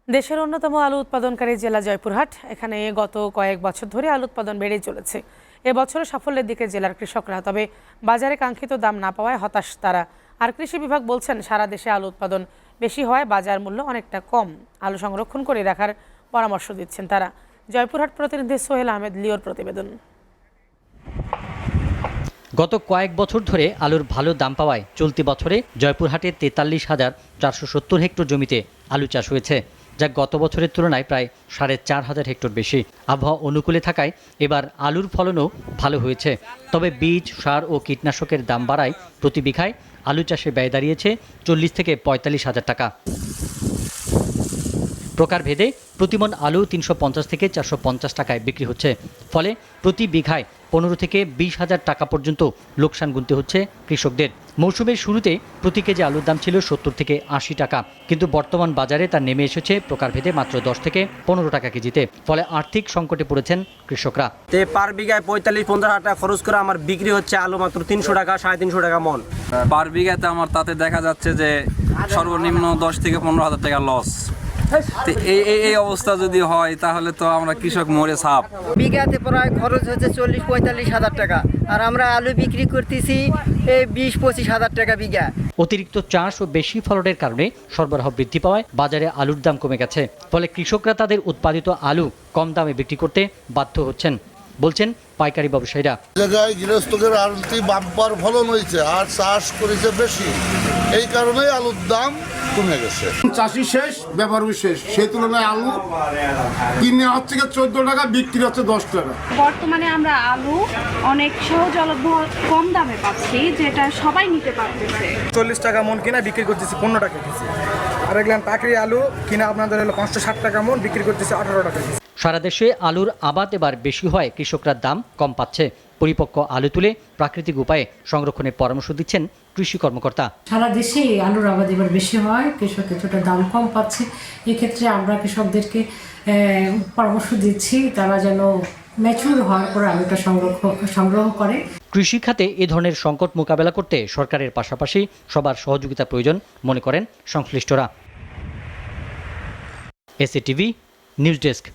দেশের অন্যতম আলু উৎপাদনকারী জেলা জয়পুরহাট। এখানে গত কয়েক বছর ধরে আলু উৎপাদন বেড়েই চলেছে। এবছরও সাফল্যের দিকে জেলার কৃষকরা, তবে বাজারে কাঙ্ক্ষিত দাম না পাওয়ায় হতাশ তারা। আর কৃষি বিভাগ বলছেন, সারা দেশে আলু উৎপাদন বেশি হওয়ায় বাজার মূল্য অনেকটা কম। আলু সংরক্ষণ করে রাখার পরামর্শ দিচ্ছেন তারা। জয়পুরহাট প্রতিনিধি সোহেল আহমেদ লিওর প্রতিবেদন। গত কয়েক বছর ধরে আলুর ভালো দাম পাওয়ায় চলতি বছরে জয়পুরহাটে ৪৩,৪৭০ হেক্টর জমিতে আলু চাষ হয়েছে, যা গত বছরের তুলনায় প্রায় ৪,৫০০ হেক্টর বেশি। আবহাওয়া অনুকূলে থাকায় এবার আলুর ফলনও ভালো হয়েছে। তবে বীজ, সার ও কীটনাশকের দাম বাড়ায় প্রতি বিঘায় আলু চাষে ব্যয় দাঁড়িয়েছে ৪০ থেকে ৪৫ হাজার টাকা। প্রকারভেদে প্রতিমন আলু ৩৫০ থেকে ৪৫০ টাকায় বিক্রি হচ্ছে। ফলে প্রতি বিঘায় ১৫ থেকে ২০ হাজার টাকা পর্যন্ত লোকসান গুনতে হচ্ছে কৃষকদের। মৌসুমের শুরুতে প্রতি কেজি আলুর দাম ছিল ৭০ থেকে ৮০ টাকা, কিন্তু বর্তমান বাজারে তা নেমে এসেছে প্রকারভেদে মাত্র ১০ থেকে ১৫ টাকা কেজিতে। ফলে আর্থিক সংকটে পড়েছেন কৃষকরা। পার বিঘায় ৪৫-৫০ হাজার টাকা খরচ করে আমার বিক্রি হচ্ছে আলু মাত্র ৩০০ টাকা, ৩৫০ টাকা মন। পার বিঘাতে আমার তাতে দেখা যাচ্ছে যে সর্বনিম্ন ১০ থেকে ১৫ হাজার টাকা লস। এই অবস্থা যদি হয় তাহলে তো আমরা কৃষক মরে সাপ। বিঘাতে প্রায় খরচ হচ্ছে ৪০-৪৫ হাজার টাকা, আর আমরা আলু বিক্রি করতেছি ২০-২৫ হাজার টাকা বিঘা। অতিরিক্ত চাষ ও বেশি ফলনের কারণে সরবরাহ বৃদ্ধি পাওয়ায় বাজারে আলুর দাম কমে গেছে। ফলে কৃষকরা তাদের উৎপাদিত আলু কম দামে বিক্রি করতে বাধ্য হচ্ছেন, বলছেন পাইকারি ব্যবসায়ীরা। জায়গায় গৃহস্থকের আলুতে বাম্পার ফলন হয়েছে আর চাষ করেছে বেশি, এই কারণেই আলুর দাম কমে গেছে। চাষি শেষ, ব্যবহার শেষ, সেই তুলনায় আলু কিনে হচ্ছে ১৪ টাকা, বিক্রি হচ্ছে ১০ টাকা। বর্তমানে আমরা আলু অনেক সহজলভ্য কম দামে পাচ্ছি, যেটা সবাই নিতে পারতেছে। ৪০ টাকা মন কিনা বিক্রি করতেছি ১৫ টাকা কেজি, আর এগুলো পাকড়ি আলু কিনা আপনাদের হলো ৫৬০ টাকা মন, বিক্রি করতেছি ১৮ টাকা কেজি। সারা দেশে আলুর আবাদ এবার বেশি হয় কৃষকরা দাম কম পাচ্ছে। পরিপক্ক আলু তুলে প্রাকৃতিক উপায়ে সংরক্ষণের পরামর্শ দিচ্ছেন কৃষি কর্মকর্তা। সারা দেশে আলুর আবাদ এবার বেশি হয়, কৃষক কিছুটা দাম কম পাচ্ছে। এক্ষেত্রে আমরা কৃষকদেরকে পরামর্শ দিচ্ছি তারা যেন ম্যাচুর হওয়ার পর আলুটা সংগ্রহ করে। কৃষি খাতে এ ধরনের সংকট মোকাবেলা করতে সরকারের পাশাপাশি সবার সহযোগিতা প্রয়োজন মনে করেন সংশ্লিষ্টরা। SATV news desk.